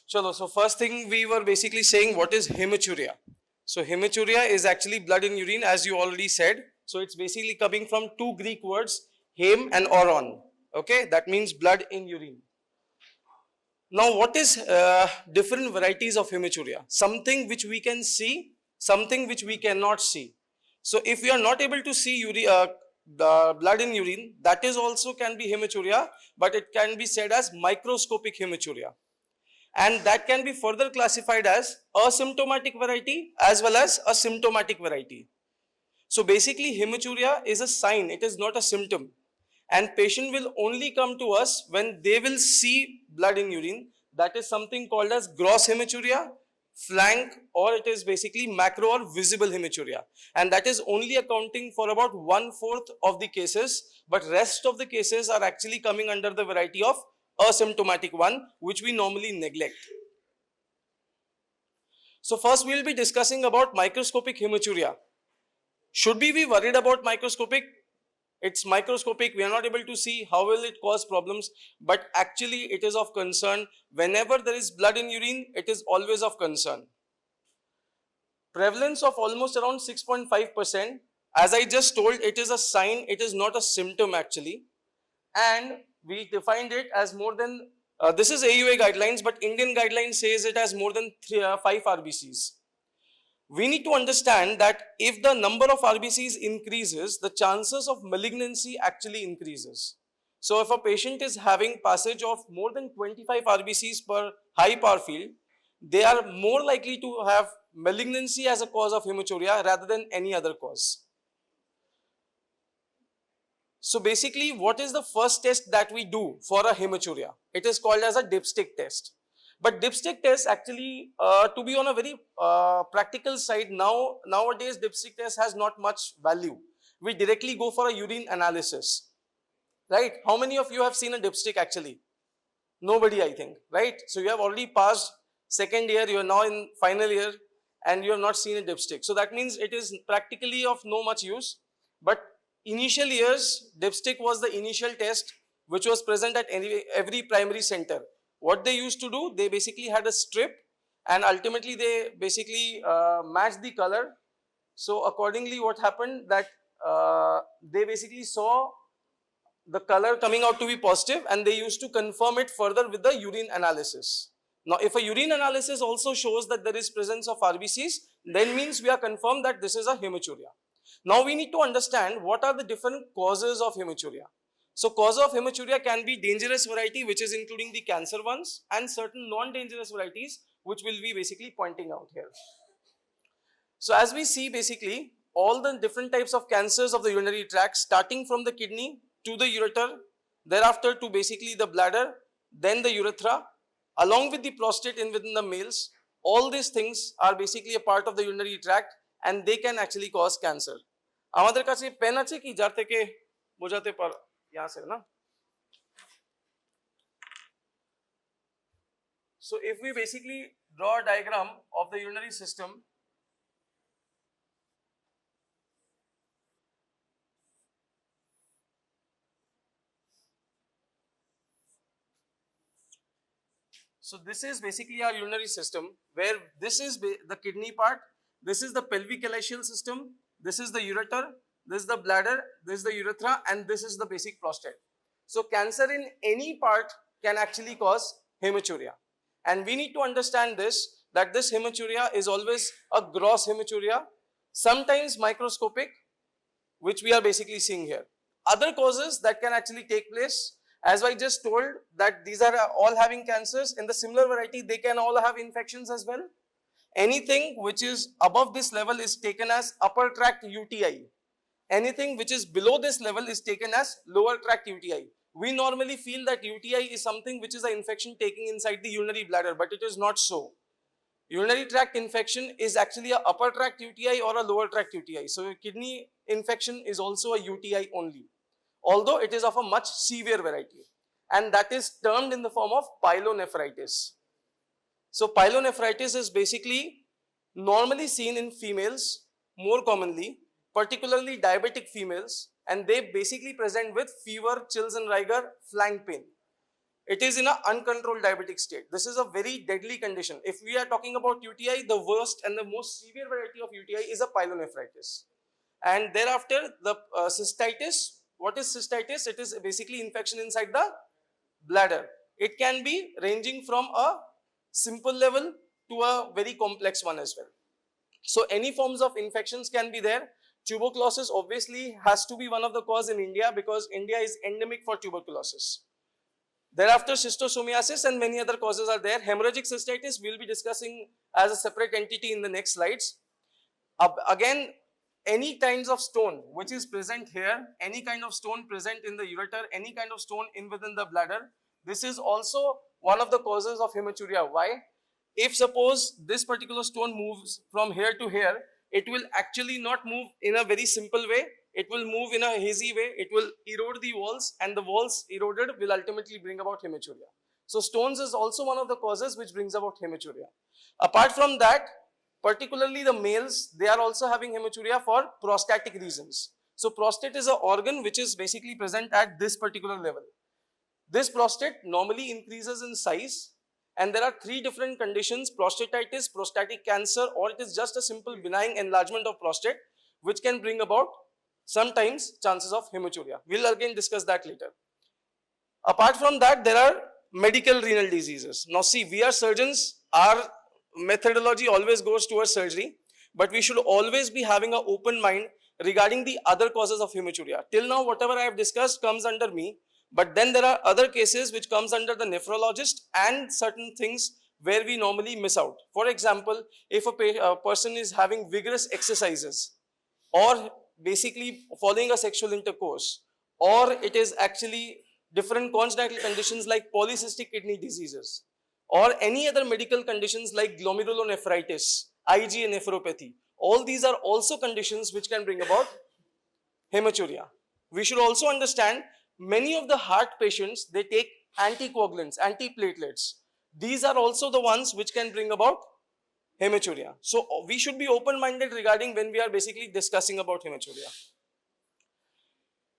Chalo, so first thing we were basically saying what is hematuria. So hematuria is actually blood in urine, as you already said. So it's basically coming from two Greek words, hem and oron. Okay, that means blood in urine. Now, what is different varieties of hematuria? Something which we can see, something which we cannot see. So, if we are not able to see the blood in urine, that is also can be hematuria, but it can be said as microscopic hematuria. And that can be further classified as asymptomatic variety as well as a symptomatic variety. So basically hematuria is a sign, it is not a symptom. And patient will only come to us when they will see blood in urine. That is something called as gross hematuria, flank, or it is basically macro or visible hematuria. And that is only accounting for about 1/4 of the cases, but rest of the cases are actually coming under the variety of asymptomatic one, which we normally neglect. So first we will be discussing about microscopic hematuria. Should we be worried about microscopic? It's microscopic, we are not able to see, how will it cause problems? But actually it is of concern. Whenever there is blood in urine, it is always of concern. Prevalence of almost around 6.5%. As I just told, it is a sign, it is not a symptom actually. And we defined it as more than, this is AUA guidelines, but Indian guidelines says it as more than 5 RBCs. We need to understand that if the number of RBCs increases, the chances of malignancy actually increases. So if a patient is having passage of more than 25 RBCs per high power field, they are more likely to have malignancy as a cause of hematuria rather than any other cause. So basically, what is the first test that we do for a hematuria? It is called as a dipstick test. But dipstick test actually, to be on a very practical side, nowadays dipstick test has not much value. We directly go for a urine analysis, right? How many of you have seen a dipstick actually? Nobody, I think, right? So you have already passed second year, you are now in final year, and you have not seen a dipstick. So that means it is practically of no much use. But initial years, dipstick was the initial test which was present at every primary center. What they used to do, they basically had a strip and ultimately they basically matched the color. So accordingly what happened that they basically saw the color coming out to be positive and they used to confirm it further with the urine analysis. Now if a urine analysis also shows that there is presence of RBCs, then means we are confirmed that this is a hematuria. Now we need to understand what are the different causes of hematuria. So cause of hematuria can be dangerous variety, which is including the cancer ones, and certain non-dangerous varieties, which will be basically pointing out here. So as we see basically all the different types of cancers of the urinary tract, starting from the kidney to the ureter, thereafter to basically the bladder, then the urethra, along with the prostate in within the males, all these things are basically a part of the urinary tract and they can actually cause cancer. আমাদের কাছে pen আছে কি যার থেকে বোঝাতে পার यहाँ से ना? So if we basically draw a diagram of the urinary system, so this is basically our urinary system where this is the kidney part, this is the pelvic calyceal system, this is the ureter, this is the bladder, this is the urethra, and this is the basic prostate. So cancer in any part can actually cause hematuria. And we need to understand this, that this hematuria is always a gross hematuria, sometimes microscopic, which we are basically seeing here. Other causes that can actually take place, as I just told that these are all having cancers, in the similar variety they can all have infections as well. Anything which is above this level is taken as upper tract UTI. Anything which is below this level is taken as lower tract UTI. We normally feel that UTI is something which is an infection taking inside the urinary bladder, but it is not so. Urinary tract infection is actually a upper tract UTI or a lower tract UTI. So kidney infection is also a UTI only, although it is of a much severe variety, and that is termed in the form of pyelonephritis. So pyelonephritis is basically normally seen in females more commonly, particularly diabetic females, and they basically present with fever, chills and rigor, flank pain. it is in an uncontrolled diabetic state. This is a very deadly condition. If we are talking about UTI, the worst and the most severe variety of UTI is a pyelonephritis. And thereafter, the cystitis. What is cystitis? It is basically infection inside the bladder. It can be ranging from a simple level to a very complex one as well. So any forms of infections can be there. Tuberculosis obviously has to be one of the cause in India because India is endemic for tuberculosis. Thereafter, schistosomiasis and many other causes are there. Hemorrhagic cystitis we'll be discussing as a separate entity in the next slides. Again, any kinds of stone which is present here, any kind of stone present in the ureter, any kind of stone in within the bladder, this is also one of the causes of hematuria. Why? If suppose this particular stone moves from here to here, it will actually not move in a very simple way. It will move in a hazy way. It will erode the walls, and the walls eroded will ultimately bring about hematuria. So stones is also one of the causes which brings about hematuria. Apart from that, particularly the males, they are also having hematuria for prostatic reasons. So prostate is an organ which is basically present at this particular level. This prostate normally increases in size, and there are three different conditions: prostatitis, prostatic cancer, or it is just a simple benign enlargement of prostate which can bring about sometimes chances of hematuria. We'll again discuss that later. Apart from that, there are medical renal diseases. Now see, we are surgeons, our methodology always goes towards surgery, but we should always be having an open mind regarding the other causes of hematuria. Till now, whatever I have discussed comes under me, but then there are other cases which comes under the nephrologist and certain things where we normally miss out. For example, if a person is having vigorous exercises, or basically following a sexual intercourse, or it is actually different congenital conditions like polycystic kidney diseases, or any other medical conditions like glomerulonephritis, IgA nephropathy. All these are also conditions which can bring about hematuria. We should also understand many of the heart patients, they take anticoagulants, antiplatelets. These are also the ones which can bring about hematuria. So we should be open-minded regarding when we are basically discussing about hematuria.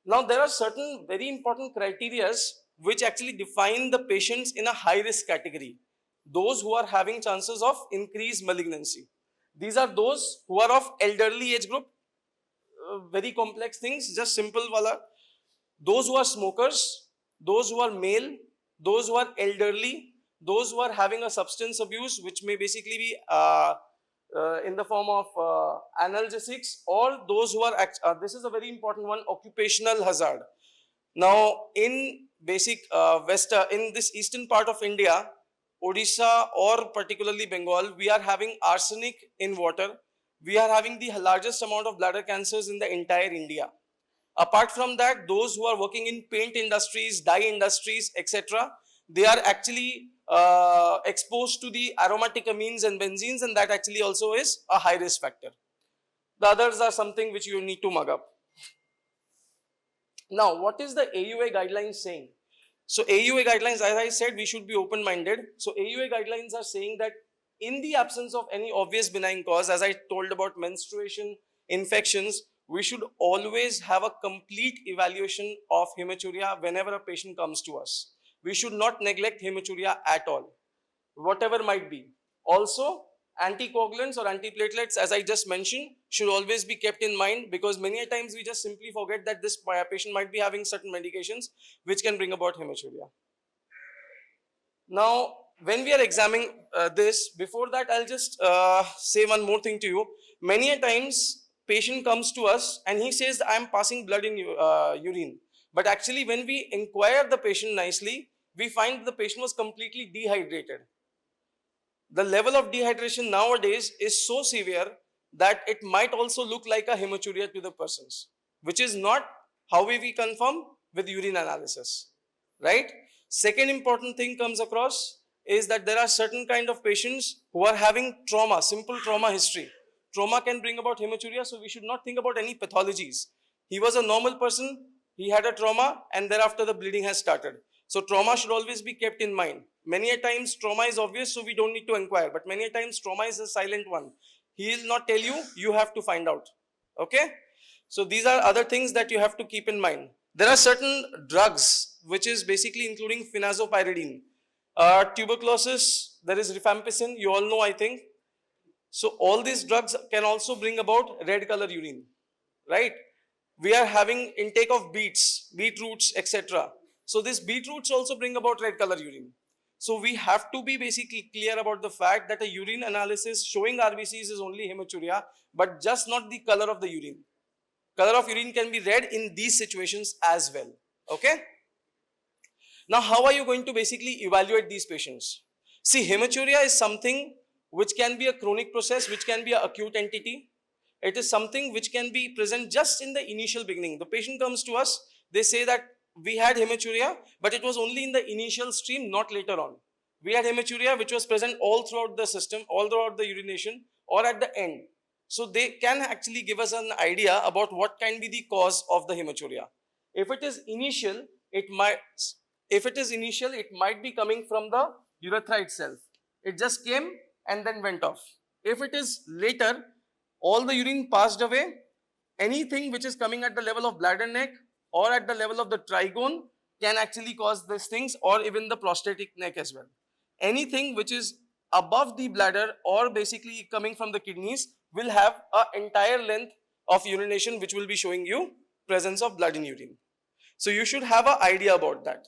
Now there are certain very important criteria which actually define the patients in a high-risk category. Those who are having chances of increased malignancy. These are those who are of elderly age group, very complex things, just simple wala. Those who are smokers, those who are male, those who are elderly, those who are having a substance abuse, which may basically be in the form of analgesics, or those who are, this is a very important one, occupational hazard. Now, in basic in this eastern part of India, Odisha or particularly Bengal, we are having arsenic in water. We are having the largest amount of bladder cancers in the entire India. Apart from that, those who are working in paint industries, dye industries, etc., they are actually exposed to the aromatic amines and benzenes, and that actually also is a high risk factor. The others are something which you need to mug up. Now, what is the AUA guidelines saying? So AUA guidelines, as I said, we should be open-minded. So AUA guidelines are saying that in the absence of any obvious benign cause, as I told about menstruation, infections, we should always have a complete evaluation of hematuria whenever a patient comes to us. We should not neglect hematuria at all, whatever might be. Also, anticoagulants or antiplatelets, as I just mentioned, should always be kept in mind, because many times we just simply forget that this patient might be having certain medications which can bring about hematuria. Now, when we are examining this, before that I'll just say one more thing to you. Many a times patient comes to us and he says, I am passing blood in urine. But actually when we inquire the patient nicely, we find the patient was completely dehydrated. The level of dehydration nowadays is so severe that it might also look like a hematuria to the persons, which is not how we confirm with urine analysis, right? Second important thing comes across is that there are certain kind of patients who are having trauma, simple trauma history. Trauma can bring about hematuria, so we should not think about any pathologies. He was a normal person, he had a trauma, and thereafter the bleeding has started. So trauma should always be kept in mind. Many a times trauma is obvious, so we don't need to inquire, but many a times trauma is a silent one. He will not tell you, you have to find out. Okay? So these are other things that you have to keep in mind. There are certain drugs which is basically including phenazopyridine. Tuberculosis, there is rifampicin, you all know I think. So all these drugs can also bring about red color urine, right? We are having intake of beetroots, etc. So these beetroots also bring about red color urine. So we have to be basically clear about the fact that a urine analysis showing RBCs is only hematuria, but just not the color of the urine. Color of urine can be red in these situations as well. Okay? Now, how are you going to basically evaluate these patients? See, hematuria is something which can be a chronic process, which can be an acute entity. It is something which can be present just in the initial beginning. The patient comes to us, they say that we had hematuria, but it was only in the initial stream, not later on. We had hematuria which was present all throughout the system, all throughout the urination, or at the end. So they can actually give us an idea about what can be the cause of the hematuria. If it is initial, it might be coming from the urethra itself. It just came and then went off. If it is later, all the urine passed away, anything which is coming at the level of bladder neck or at the level of the trigone can actually cause these things, or even the prostatic neck as well. Anything which is above the bladder or basically coming from the kidneys will have an entire length of urination which will be showing you presence of blood in urine. So you should have an idea about that.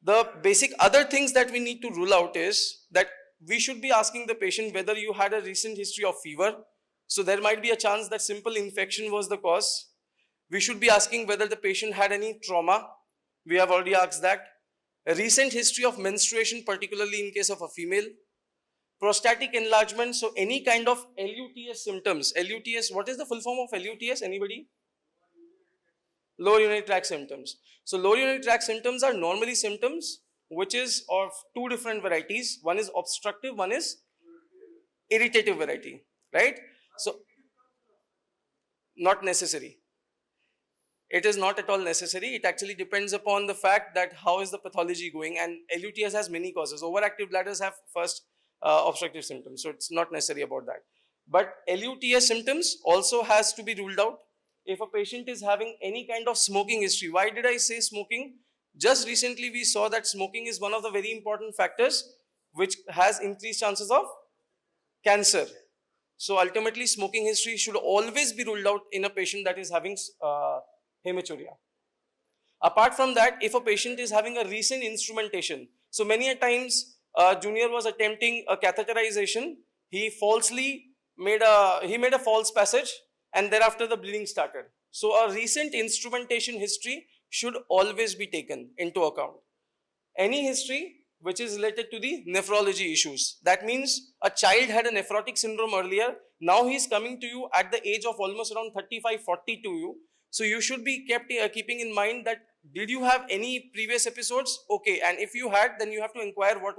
The basic other things that we need to rule out is that we should be asking the patient whether you had a recent history of fever. So there might be a chance that simple infection was the cause. We should be asking whether the patient had any trauma. We have already asked that. A recent history of menstruation, particularly in case of a female. Prostatic enlargement, so any kind of LUTS symptoms. LUTS, what is the full form of LUTS? Anybody? Lower urinary tract symptoms. So lower urinary tract symptoms are normally symptoms which is of two different varieties. One is obstructive, one is irritative variety, right? So not necessary. It is not at all necessary. It actually depends upon the fact that how is the pathology going, and LUTS has many causes. Overactive bladders have first obstructive symptoms, so it's not necessary about that. But LUTS symptoms also has to be ruled out. If a patient is having any kind of smoking history, why did I say smoking? Just recently we saw that smoking is one of the very important factors which has increased chances of cancer. So ultimately smoking history should always be ruled out in a patient that is having hematuria. Apart from that, if a patient is having a recent instrumentation, so many a times junior was attempting a catheterization, he made a false passage, and thereafter the bleeding started. So a recent instrumentation history should always be taken into account. Any history which is related to the nephrology issues. That means a child had a nephrotic syndrome earlier, now he is coming to you at the age of almost around 35, 40 to you. So you should be keeping in mind that did you have any previous episodes? Okay, and if you had, then you have to inquire what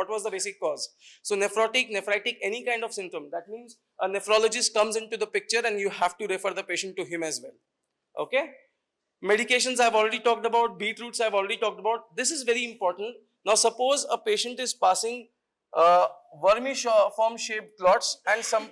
was the basic cause. So nephrotic, nephritic, any kind of symptom. That means a nephrologist comes into the picture and you have to refer the patient to him as well. Okay? Medications I've already talked about, beetroots I've already talked about. This is very important. Now suppose a patient is passing vermiform shaped clots and some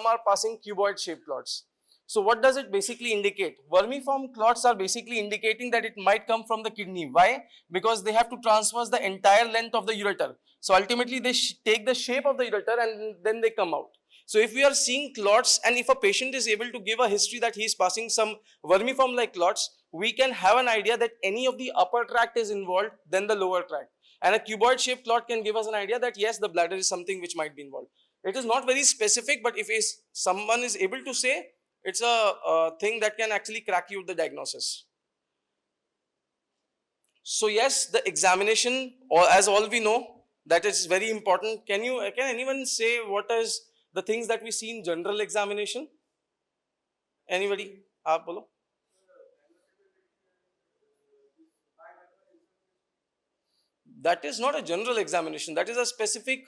are passing cuboid shaped clots. So what does it basically indicate? Vermiform clots are basically indicating that it might come from the kidney. Why? Because they have to transverse the entire length of the ureter. So ultimately they take the shape of the ureter and then they come out. So if we are seeing clots and if a patient is able to give a history that he is passing some vermiform like clots, we can have an idea that any of the upper tract is involved than the lower tract. And a cuboid shaped clot can give us an idea that yes, the bladder is something which might be involved. It is not very specific, but if someone is able to say, it's a thing that can actually crack you the diagnosis. So yes, the examination, or as all we know, that is very important. Can anyone say what is the things that we see in general examination? Anybody? Aap bolo. That is not a general examination. That is a specific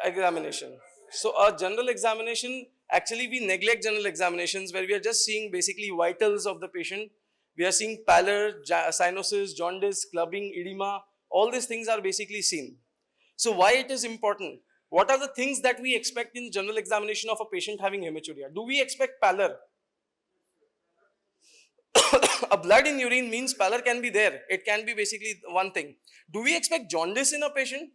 examination. So a general examination, actually we neglect general examinations where we are just seeing basically vitals of the patient. We are seeing pallor, cyanosis, jaundice, clubbing, edema. All these things are basically seen. So why it is important? What are the things that we expect in general examination of a patient having hematuria? Do we expect pallor? A blood in urine means pallor can be there. It can be basically one thing. Do we expect jaundice in a patient?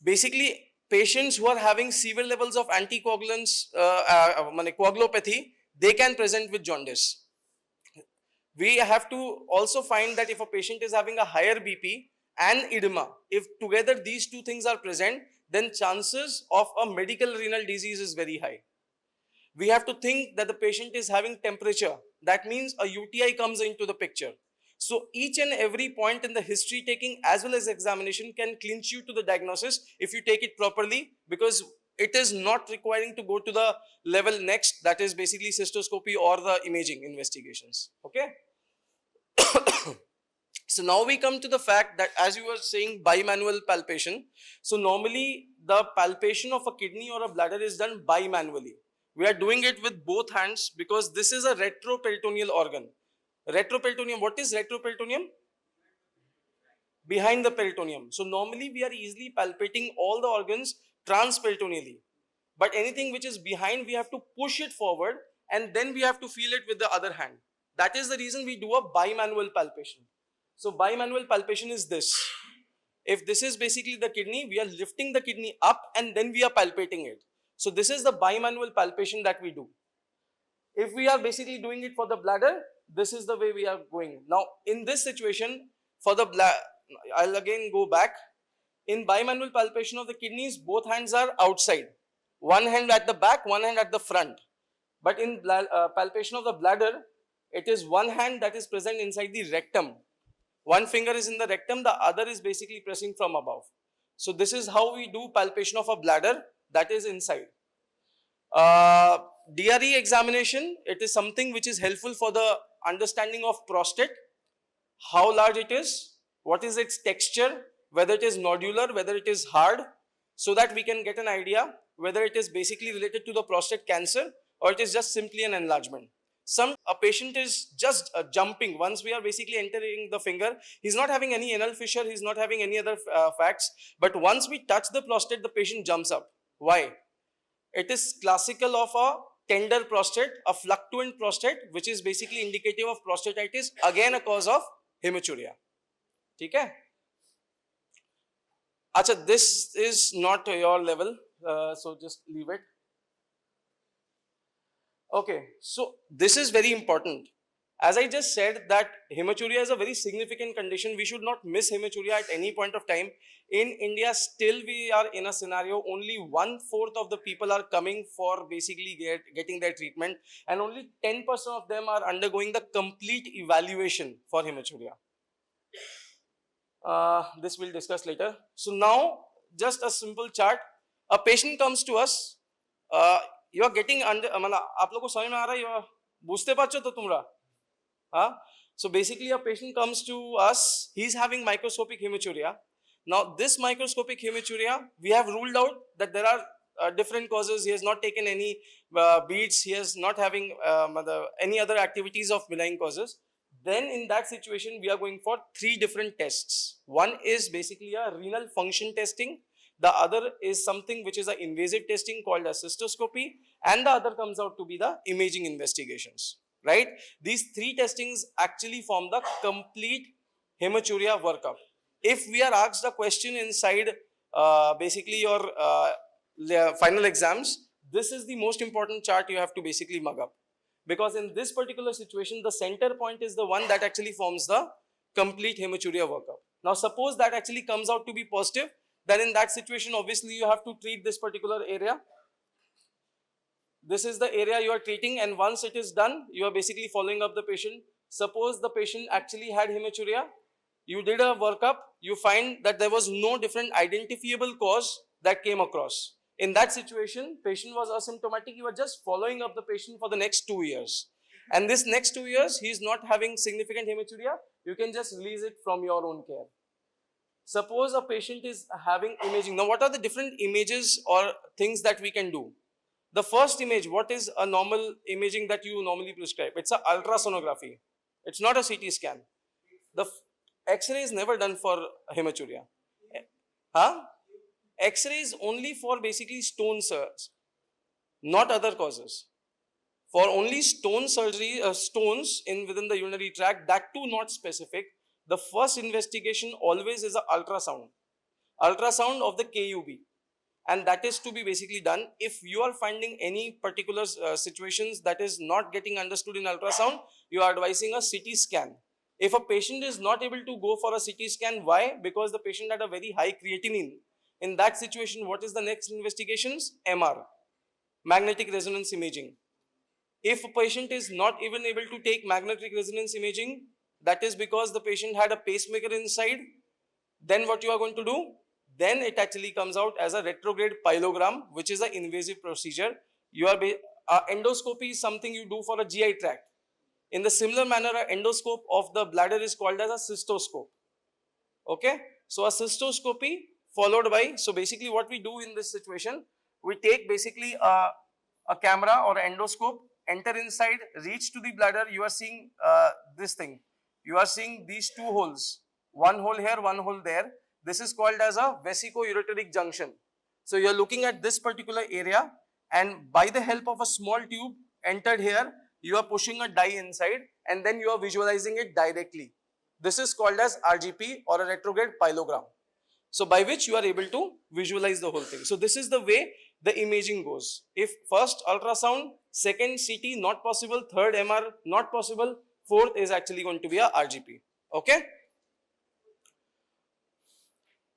Basically, patients who are having severe levels of anticoagulants, coagulopathy, they can present with jaundice. We have to also find that if a patient is having a higher BP and edema, if together these two things are present, then chances of a medical renal disease is very high. We have to think that the patient is having temperature. That means a UTI comes into the picture. So each and every point in the history taking as well as examination can clinch you to the diagnosis if you take it properly, because it is not requiring to go to the level next, that is basically cystoscopy or the imaging investigations. Okay. So now we come to the fact that, as you were saying, bimanual palpation. So normally the palpation of a kidney or a bladder is done bimanually. We are doing it with both hands because this is a retroperitoneal organ. Retroperitoneum, what is retroperitoneum? Behind the peritoneum. So normally we are easily palpating all the organs transperitoneally. But anything which is behind, we have to push it forward and then we have to feel it with the other hand. That is the reason we do a bimanual palpation. So bimanual palpation is this. If this is basically the kidney, we are lifting the kidney up and then we are palpating it. So this is the bimanual palpation that we do. If we are basically doing it for the bladder, this is the way we are going. Now in this situation, for the bladder, I'll again go back. In bimanual palpation of the kidneys, both hands are outside. One hand at the back, one hand at the front. But in palpation of the bladder, it is one hand that is present inside the rectum. One finger is in the rectum, the other is basically pressing from above. So this is how we do palpation of a bladder, that is inside. DRE examination, it is something which is helpful for the understanding of prostate, how large it is, what is its texture, whether it is nodular, whether it is hard, so that we can get an idea whether it is basically related to the prostate cancer or it is just simply an enlargement. A patient is just jumping once we are basically entering the finger. He's not having any anal fissure, he's not having any other facts, but once we touch the prostate, the patient jumps up. Why? It is classical of a tender prostate, a fluctuant prostate, which is basically indicative of prostatitis, again a cause of hematuria. Okay? Acha, this is not your level, so just leave it. Okay, so this is very important. As I just said that hematuria is a very significant condition. We should not miss hematuria at any point of time. In India, still we are in a scenario, only 1/4 of the people are coming for basically getting their treatment and only 10% of them are undergoing the complete evaluation for hematuria. This we'll discuss later. So now, just a simple chart. A patient comes to us. You are getting under, आप लोगों को समझ में आ रहा है, you are बुझते पाच्छो तो तुमरा, हाँ? So basically a patient comes to us, he is having microscopic hematuria. Now this microscopic hematuria, we have ruled out that there are different causes. He has not taken any beads, he is not having any other activities of benign causes. Then in that situation, we are going for 3 different tests. One is basically a renal function testing. The other is something which is an invasive testing called a cystoscopy, and the other comes out to be the imaging investigations, right? These 3 testings actually form the complete hematuria workup. If we are asked a question inside basically your final exams, this is the most important chart you have to basically mug up. Because in this particular situation, the center point is the one that actually forms the complete hematuria workup. Now suppose that actually comes out to be positive, then in that situation, obviously you have to treat this particular area. This is the area you are treating, and once it is done, you are basically following up the patient. Suppose the patient actually had hematuria, you did a workup, you find that there was no different identifiable cause that came across. In that situation, patient was asymptomatic, you are just following up the patient for the next 2 years. And this next 2 years, he is not having significant hematuria, you can just release it from your own care. Suppose a patient is having imaging. Now, what are the different images or things that we can do? The first image, what is a normal imaging that you normally prescribe? It's an ultrasonography. It's not a CT scan. The X-ray is never done for hematuria. Huh? X-ray is only for basically stone cells, not other causes. For only stone surgery, stones within the urinary tract, that too not specific, the first investigation always is an ultrasound of the KUB, and that is to be basically done if you are finding any particular situations that is not getting understood in ultrasound. You are advising a CT scan. If a patient is not able to go for a CT scan, why? Because the patient had a very high creatinine. In that situation, what is the next investigations? MR, magnetic resonance imaging. If a patient is not even able to take magnetic resonance imaging, that is because the patient had a pacemaker inside. Then what you are going to do? Then it actually comes out as a retrograde pyelogram, which is an invasive procedure. Endoscopy is something you do for a GI tract. In the similar manner, an endoscope of the bladder is called as a cystoscope. Okay, so a cystoscopy followed by, so basically what we do in this situation, we take basically a camera or an endoscope, enter inside, reach to the bladder. You are seeing this thing. You are seeing these two holes, one hole here, one hole there. This is called as a vesico-ureteric junction. So you are looking at this particular area, and by the help of a small tube entered here, you are pushing a dye inside, and then you are visualizing it directly. This is called as RGP, or a retrograde pyelogram. So by which you are able to visualize the whole thing. So this is the way the imaging goes. If first ultrasound, second CT not possible, third MR not possible, fourth is actually going to be a RGP. Okay.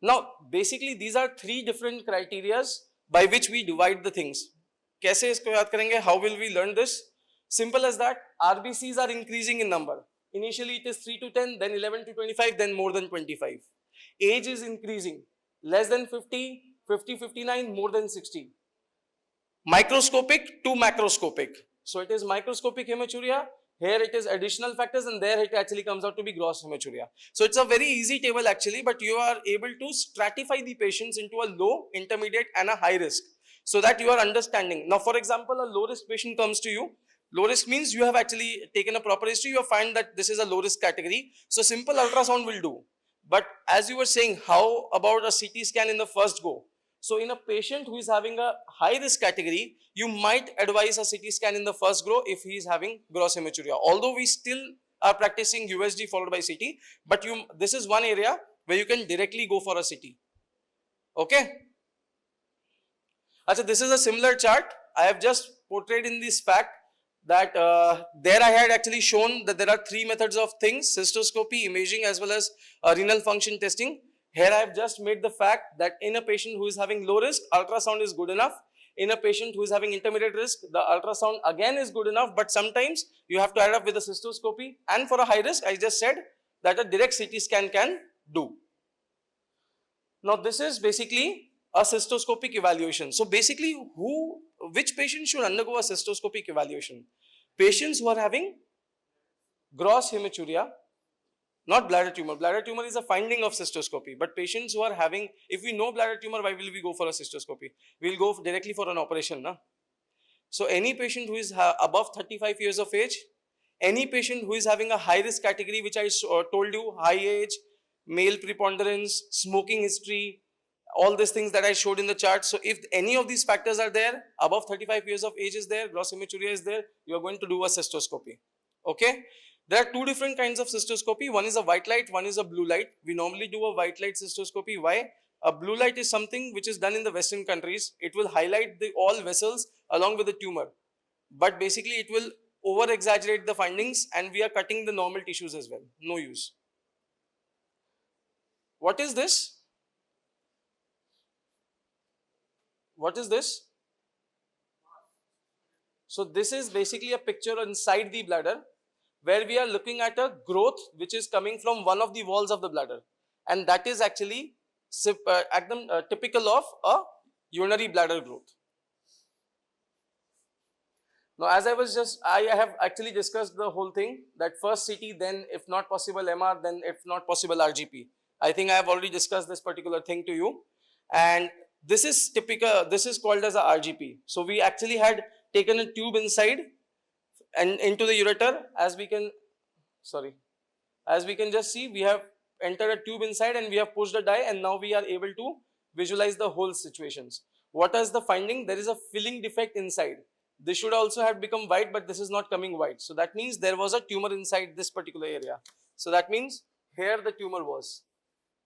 Now basically these are three different criterias by which we divide the things. कैसे इसको याद करेंगे? How will we learn this? Simple as that. RBCs are increasing in number. Initially it is 3 to 10, then 11 to 25, then more than 25. Age is increasing. Less than 50, 50, 59, more than 60. Microscopic to macroscopic. So it is microscopic hematuria. Here it is additional factors, and there it actually comes out to be gross hematuria. So it's a very easy table actually, but you are able to stratify the patients into a low, intermediate and a high risk, so that you are understanding. Now for example, a low risk patient comes to you. Low risk means you have actually taken a proper history, you find that this is a low risk category. So simple ultrasound will do. But as you were saying, how about a CT scan in the first go? So in a patient who is having a high risk category, you might advise a CT scan in the first go if he is having gross hematuria. Although we still are practicing USG followed by CT, but this is one area where you can directly go for a CT. Okay. Achha, this is a similar chart. I have just portrayed in this fact that there I had actually shown that there are three methods of things: cystoscopy, imaging, as well as renal function testing. Here I have just made the fact that in a patient who is having low risk, ultrasound is good enough. In a patient who is having intermediate risk, the ultrasound again is good enough, but sometimes you have to add up with a cystoscopy. And for a high risk, I just said that a direct CT scan can do. Now this is basically a cystoscopic evaluation. So basically, which patient should undergo a cystoscopic evaluation? Patients who are having gross hematuria, not bladder tumor. Bladder tumor is a finding of cystoscopy, but patients who are having, if we know bladder tumor, why will we go for a cystoscopy? We will go directly for an operation, na? So any patient who is above 35 years of age, any patient who is having a high risk category, which I told you, high age, male preponderance, smoking history, all these things that I showed in the chart. So if any of these factors are there, above 35 years of age is there, gross hematuria is there, you are going to do a cystoscopy. Okay. There are two different kinds of cystoscopy. One is a white light, one is a blue light. We normally do a white light cystoscopy. Why? A blue light is something which is done in the Western countries. It will highlight all vessels along with the tumor. But basically it will over exaggerate the findings, and we are cutting the normal tissues as well. No use. What is this? What is this? So this is basically a picture inside the bladder, where we are looking at a growth which is coming from one of the walls of the bladder, and that is actually typical of a urinary bladder growth. Now as I have actually discussed the whole thing, that first CT, then if not possible MR, then if not possible RGP. I think I have already discussed this particular thing to you, and this is typical, this is called as a RGP. So we actually had taken a tube inside and into the ureter, as we can just see, we have entered a tube inside and we have pushed a dye, and now we are able to visualize the whole situations. What is the finding? There is a filling defect inside. This should also have become white, but this is not coming white. So that means there was a tumor inside this particular area. So that means here the tumor was.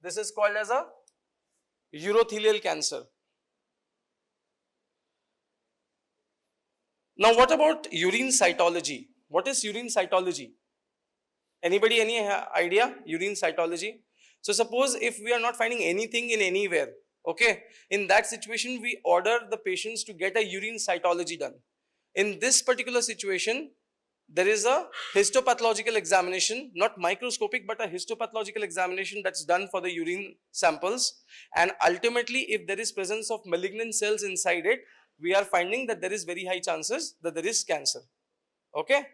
This is called as a urothelial cancer. Now what about urine cytology? What is urine cytology? Anybody any idea? Urine cytology? So suppose if we are not finding anything in anywhere, okay, in that situation we order the patients to get a urine cytology done. In this particular situation, there is a histopathological examination, not microscopic, but a histopathological examination that's done for the urine samples. And ultimately, if there is presence of malignant cells inside it, we are finding that there is very high chances that there is cancer. Okay.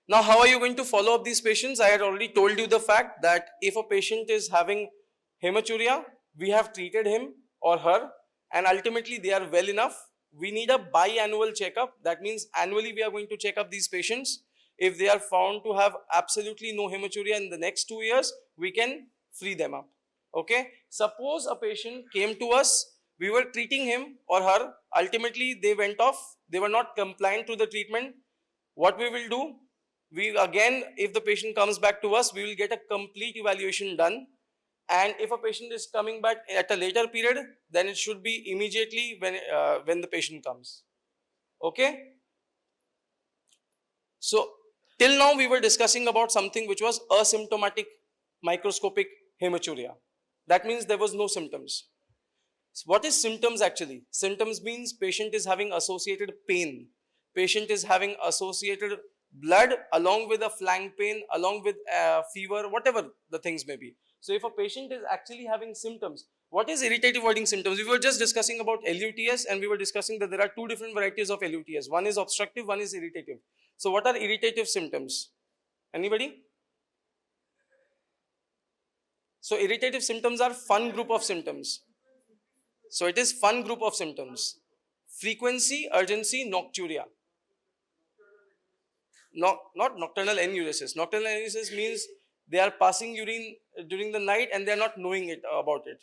Now, how are you going to follow up these patients? I had already told you the fact that if a patient is having hematuria, we have treated him or her, and ultimately they are well enough. We need a biannual checkup. That means annually we are going to check up these patients. If they are found to have absolutely no hematuria in the next 2 years, we can free them up. Okay. Suppose a patient came to us, we were treating him or her, ultimately they went off, they were not compliant to the treatment. What we will do? We again, if the patient comes back to us, we will get a complete evaluation done. And if a patient is coming back at a later period, then it should be immediately when the patient comes. Okay. So till now we were discussing about something which was asymptomatic microscopic hematuria. That means there was no symptoms. So what is symptoms actually? Symptoms means patient is having associated pain. Patient is having associated blood along with a flank pain, along with fever, whatever the things may be. So if a patient is actually having symptoms, what is irritative voiding symptoms? We were just discussing about LUTS, and we were discussing that there are two different varieties of LUTS. One is obstructive, one is irritative. So what are irritative symptoms? Anybody? So irritative symptoms are fun group of symptoms. So it is fun group of symptoms. Frequency, urgency, nocturia. No, not nocturnal enuresis. Nocturnal enuresis means they are passing urine during the night and they are not knowing it about it.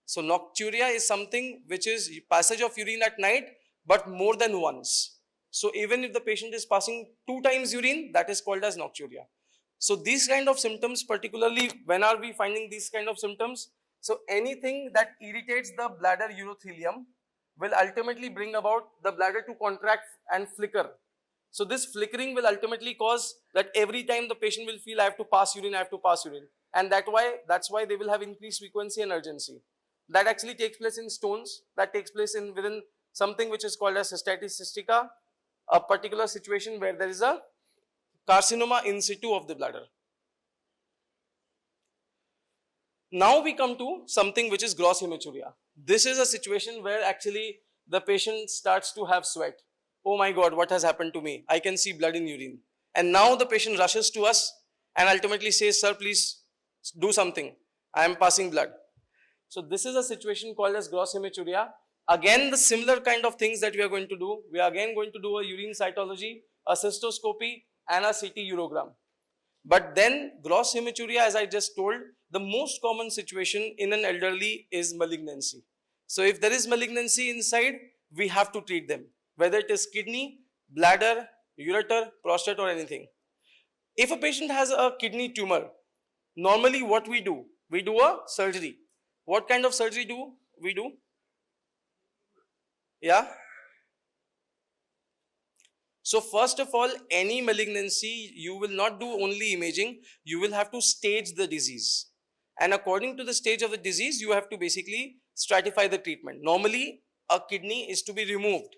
So nocturia is something which is passage of urine at night, but more than once. So even if the patient is passing 2 times urine, that is called as nocturia. So these kind of symptoms, particularly when are we finding these kind of symptoms? So anything that irritates the bladder urothelium will ultimately bring about the bladder to contract and flicker. So this flickering will ultimately cause that every time the patient will feel I have to pass urine, I have to pass urine. And that's why they will have increased frequency and urgency. That actually takes place in stones, that takes place within something which is called as cystitis cystica, a particular situation where there is a carcinoma in situ of the bladder. Now we come to something which is gross hematuria. This is a situation where actually the patient starts to have sweat. Oh my God, what has happened to me? I can see blood in urine. And now the patient rushes to us and ultimately says, sir, please do something. I am passing blood. So this is a situation called as gross hematuria. Again, the similar kind of things that we are going to do. We are again going to do a urine cytology, a cystoscopy, and a CT urogram. But then gross hematuria, as I just told, the most common situation in an elderly is malignancy. So if there is malignancy inside, we have to treat them, whether it is kidney, bladder, ureter, prostate or anything. If a patient has a kidney tumor, normally what we do a surgery. What kind of surgery do we do? Yeah. So first of all, any malignancy, you will not do only imaging, you will have to stage the disease. And according to the stage of the disease, you have to basically stratify the treatment. Normally, a kidney is to be removed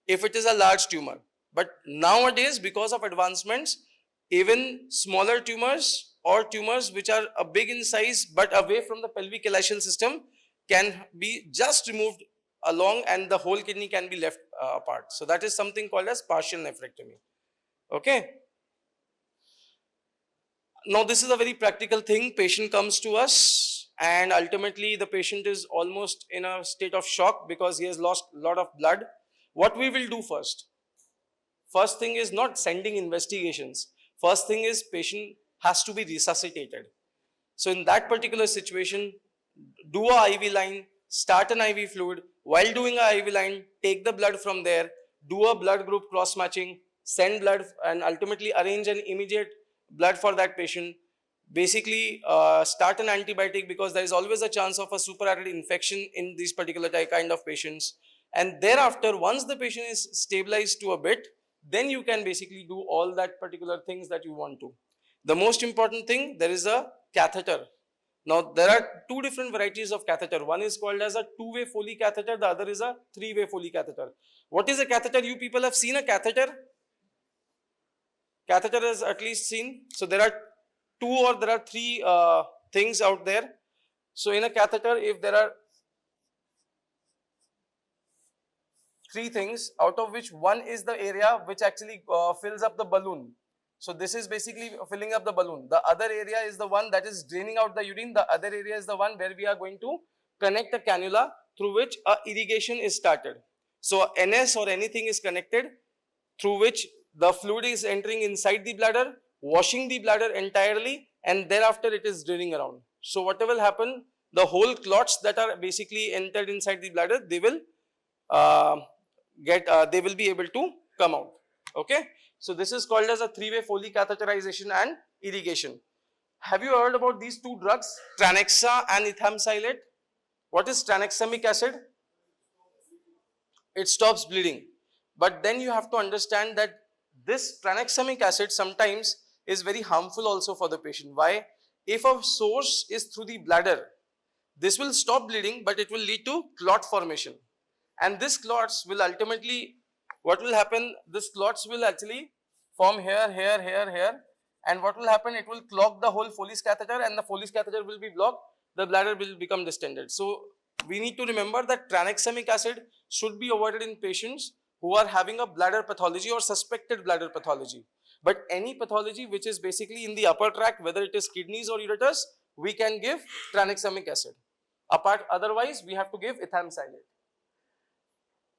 if it is a large tumor. But nowadays, because of advancements, even smaller tumors or tumors which are big in size but away from the pelvic ileal system can be just removed along and the whole kidney can be left apart. So that is something called as partial nephrectomy. Okay. Now this is a very practical thing. Patient comes to us and ultimately the patient is almost in a state of shock because he has lost a lot of blood. What we will do first? First thing is not sending investigations. First thing is patient has to be resuscitated. So in that particular situation, do a IV line, start an IV fluid. While doing a IV line, take the blood from there, do a blood group cross matching, send blood, and ultimately arrange an immediate blood for that patient. Basically, start an antibiotic, because there is always a chance of a superadded infection in these particular kind of patients. And thereafter, once the patient is stabilized to a bit, then you can basically do all that particular things that you want to. The most important thing, there is a catheter. Now, there are two different varieties of catheter. One is called as a two-way Foley catheter. The other is a three-way Foley catheter. What is a catheter? You people have seen a catheter? Catheter is at least seen. So, there are two or there are three things out there. So, in a catheter, if there are three things, out of which one is the area which actually fills up the balloon. So this is basically filling up the balloon. The other area is the one that is draining out the urine. The other area is the one where we are going to connect a cannula through which a irrigation is started. So NS or anything is connected through which the fluid is entering inside the bladder, washing the bladder entirely, and thereafter it is draining around. So whatever will happen, the whole clots that are basically entered inside the bladder, they will they will be able to come out. Okay. So this is called as a three-way Foley catheterization and irrigation. Have you heard about these two drugs, Tranexa and ethamsilate? What is tranexamic acid? It stops bleeding. But then you have to understand that this tranexamic acid sometimes is very harmful also for the patient. Why? If a source is through the bladder, this will stop bleeding, but it will lead to clot formation. And this clots will ultimately, what will happen, this clots will actually form here, here, here, here, and what will happen, it will clog the whole Foley's catheter, and the Foley's catheter will be blocked, the bladder will become distended. So we need to remember that tranexamic acid should be avoided in patients who are having a bladder pathology or suspected bladder pathology. But any pathology which is basically in the upper tract, whether it is kidneys or ureters, we can give tranexamic acid. Otherwise, we have to give ethamsilate.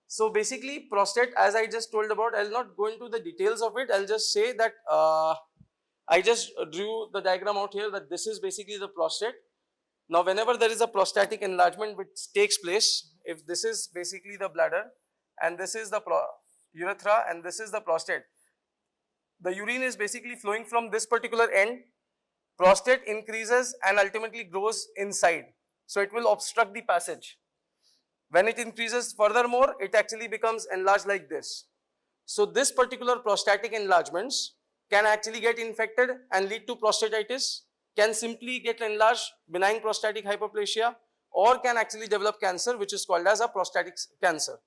So basically, prostate, as I just told about, I'll not go into the details of it. I'll just say that I just drew the diagram out here that this is basically the prostate. Now, whenever there is a prostatic enlargement which takes place, if this is basically the bladder and this is the urethra and this is the prostate, the urine is basically flowing from this particular end. Prostate increases and ultimately grows inside. So it will obstruct the passage. When it increases furthermore, it actually becomes enlarged like this. So this particular prostatic enlargements can actually get infected and lead to prostatitis, can simply get enlarged, benign prostatic hyperplasia, or can actually develop cancer, which is called as a prostatic cancer,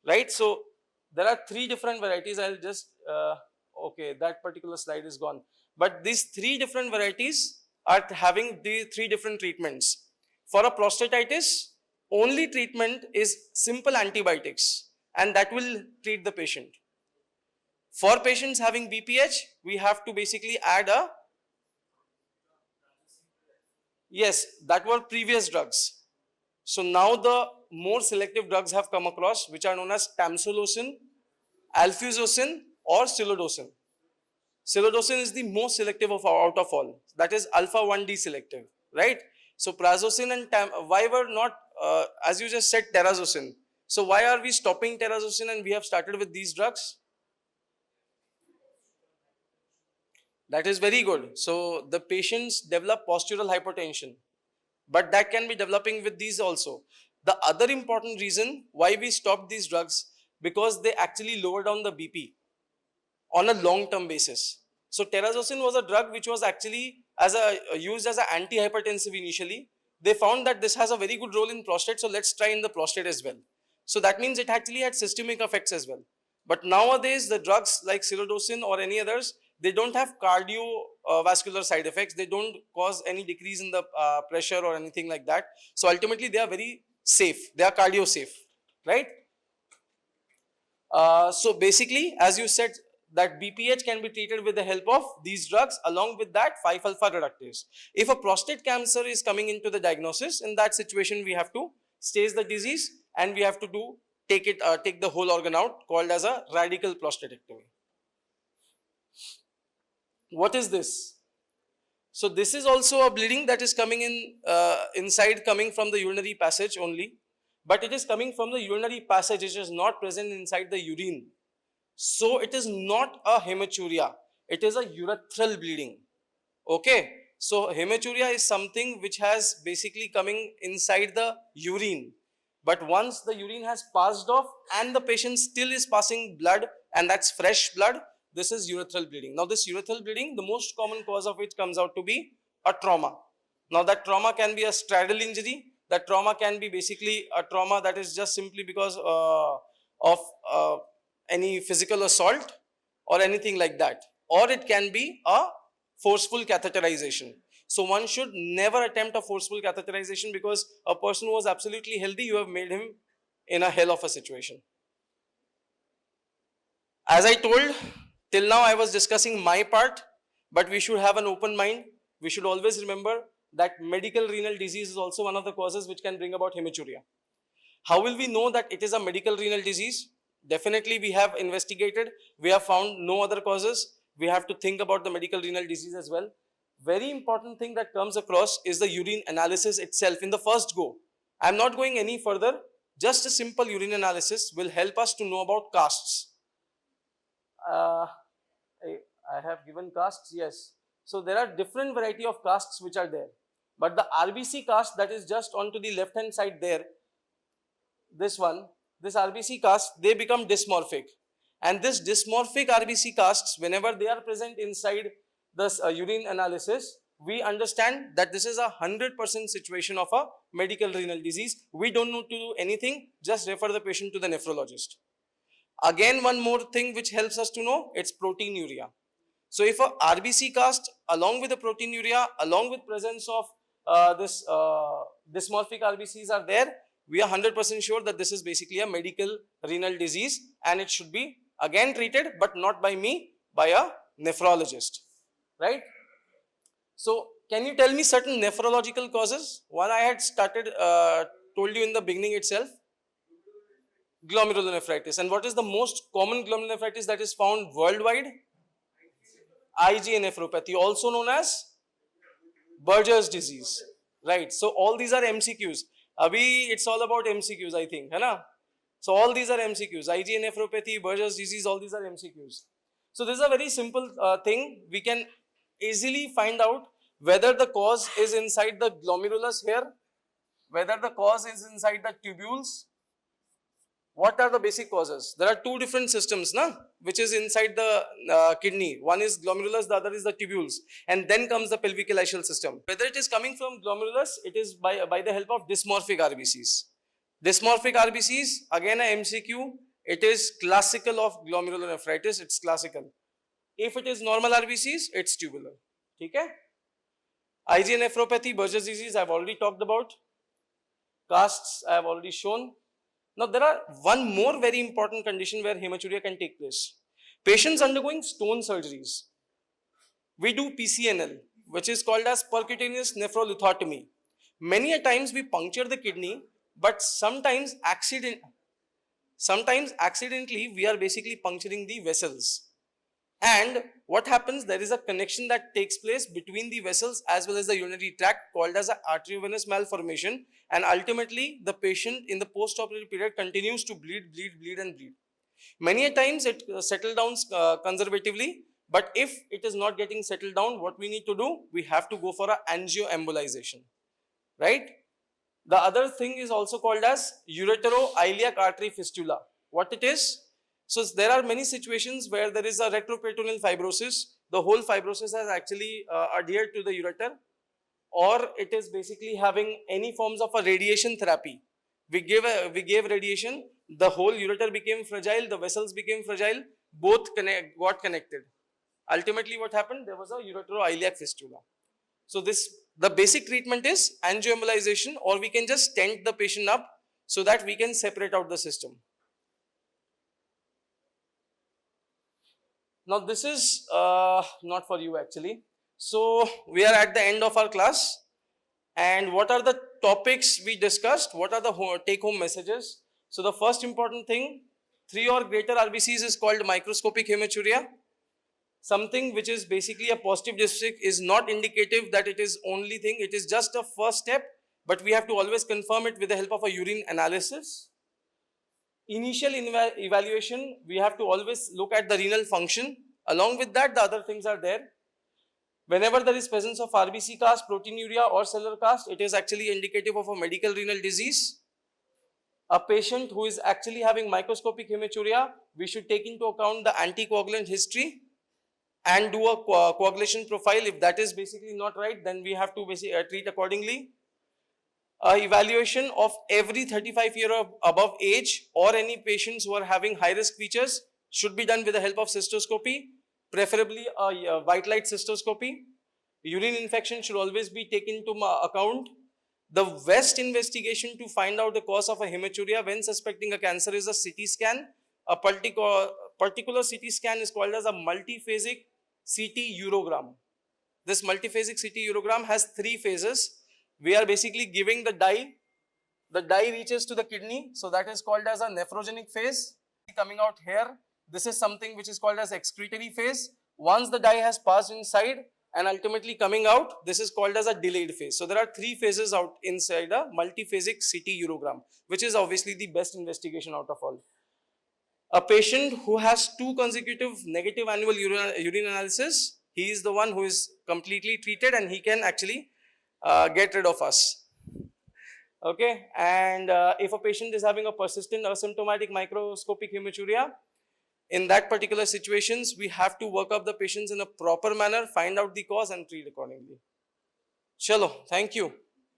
right? So there are three different varieties. I'll just, okay, that particular slide is gone. But these three different varieties are having the three different treatments. For a prostatitis, only treatment is simple antibiotics, and that will treat the patient. For patients having BPH, we have to basically add a, yes, that were previous drugs. So now the more selective drugs have come across, which are known as tamsulosin, alfuzosin, or silodosin. Silodosin is the most selective of out of all. That is alpha 1D selective, right? So prazosin and why were not, as you just said, terazosin. So why are we stopping terazosin and we have started with these drugs? That is very good. So the patients develop postural hypertension, but that can be developing with these also. The other important reason why we stopped these drugs, because they actually lower down the BP on a long-term basis. So terazosin was a drug which was actually used as an antihypertensive initially. They found that this has a very good role in prostate, so let's try in the prostate as well. So that means it actually had systemic effects as well. But nowadays, the drugs like silodosin or any others, they don't have cardiovascular side effects. They don't cause any decrease in the pressure or anything like that. So ultimately, they are very safe. They are cardio safe, right? So basically, as you said, that BPH can be treated with the help of these drugs, along with that 5-alpha reductase. If a prostate cancer is coming into the diagnosis, in that situation we have to stage the disease and we have to take the whole organ out, called as a radical prostatectomy. What is this? So this is also a bleeding that is coming in inside, coming from the urinary passage only, but it is coming from the urinary passage. It is not present inside the urine. So it is not a hematuria. It is a urethral bleeding. Okay. So hematuria is something which has basically coming inside the urine. But once the urine has passed off and the patient still is passing blood, and that's fresh blood, this is urethral bleeding. Now this urethral bleeding, the most common cause of which comes out to be a trauma. Now that trauma can be a straddle injury. That trauma can be basically a trauma that is just simply because of any physical assault or anything like that. Or it can be a forceful catheterization. So one should never attempt a forceful catheterization, because a person who was absolutely healthy, you have made him in a hell of a situation. As I told, till now I was discussing my part, but we should have an open mind. We should always remember that medical renal disease is also one of the causes which can bring about hematuria. How will we know that it is a medical renal disease? Definitely we have investigated, we have found no other causes. We have to think about the medical renal disease as well. Very important thing that comes across is the urine analysis itself in the first go. I am not going any further. Just a simple urine analysis will help us to know about casts. I have given casts, yes. So there are different variety of casts which are there. But the RBC cast that is just onto the left hand side there, this one, this RBC cast, they become dysmorphic. And this dysmorphic RBC casts, whenever they are present inside this urine analysis, we understand that this is a 100% situation of a medical renal disease. We don't need to do anything, just refer the patient to the nephrologist. Again, one more thing which helps us to know, it's proteinuria. So if a RBC cast along with the proteinuria, along with presence of this dysmorphic RBCs are there, we are 100% sure that this is basically a medical renal disease, and it should be again treated, but not by me, by a nephrologist, right? So can you tell me certain nephrological causes? One I had told you in the beginning itself, glomerulonephritis. And what is the most common glomerulonephritis that is found worldwide? IgA nephropathy, also known as Buerger's disease, right? So all these are MCQs. Abhi it's all about MCQs, I think, hai na? So all these are MCQs. IgA nephropathy, Buerger's disease, all these are MCQs. So this is a very simple thing. We can easily find out whether the cause is inside the glomerulus here, whether the cause is inside the tubules. What are the basic causes? There are two different systems, which is inside the kidney. One is glomerulus, the other is the tubules. And then comes the pelvic-ileal system. Whether it is coming from glomerulus, it is by the help of dysmorphic RBCs. Dysmorphic RBCs, again a MCQ, it is classical of glomerulonephritis, it's classical. If it is normal RBCs, it's tubular. Okay? IgA nephropathy, Buerger's disease, I have already talked about. Casts, I have already shown. Now there are one more very important condition where hematuria can take place. Patients undergoing stone surgeries. We do PCNL, which is called as percutaneous nephrolithotomy. Many a times we puncture the kidney, but sometimes accidentally we are basically puncturing the vessels. And what happens, there is a connection that takes place between the vessels as well as the urinary tract called as an arteriovenous malformation, and ultimately the patient in the post-operative period continues to bleed. Many a times it settles down conservatively, but if it is not getting settled down, what we need to do, we have to go for an angioembolization, right? The other thing is also called as ureteroiliac artery fistula. What it is? So there are many situations where there is a retroperitoneal fibrosis. The whole fibrosis has actually adhered to the ureter, or it is basically having any forms of a radiation therapy. We gave radiation, the whole ureter became fragile, the vessels became fragile, both got connected. Ultimately what happened? There was a ureteroiliac fistula. So the basic treatment is angioembolization, or we can just stent the patient up so that we can separate out the system. Now this is not for you actually. So we are at the end of our class, and what are the topics we discussed? What are the take home messages? So the first important thing, 3 or greater RBCs is called microscopic hematuria. something which is basically a positive dipstick is not indicative that it is only thing. It is just a first step, but we have to always confirm it with the help of a urine analysis. Initial evaluation, we have to always look at the renal function. Along with that, the other things are there. Whenever there is presence of RBC cast, proteinuria or cellular cast, it is actually indicative of a medical renal disease. A patient who is actually having microscopic hematuria, we should take into account the anticoagulant history and do a coagulation profile. If that is basically not right, then we have to basically treat accordingly. Evaluation of every 35 year or above age or any patients who are having high risk features should be done with the help of cystoscopy, preferably a white light cystoscopy. Urine infection should always be taken into account. The best investigation to find out the cause of a hematuria when suspecting a cancer is a CT scan. A particular CT scan is called as a multiphasic CT urogram. This multiphasic CT urogram has 3 phases. We are basically giving the dye. The dye reaches to the kidney, so that is called as a nephrogenic phase. Coming out here, this is something which is called as excretory phase. Once the dye has passed inside and ultimately coming out, this is called as a delayed phase. So there are 3 phases out inside a multiphasic CT urogram, which is obviously the best investigation out of all. A patient who has 2 consecutive negative annual urine analysis, he is the one who is completely treated and he can actually get rid of us. Okay, and if a patient is having a persistent asymptomatic microscopic hematuria, in that particular situations, we have to work up the patients in a proper manner, find out the cause and treat accordingly. Chalo, thank you.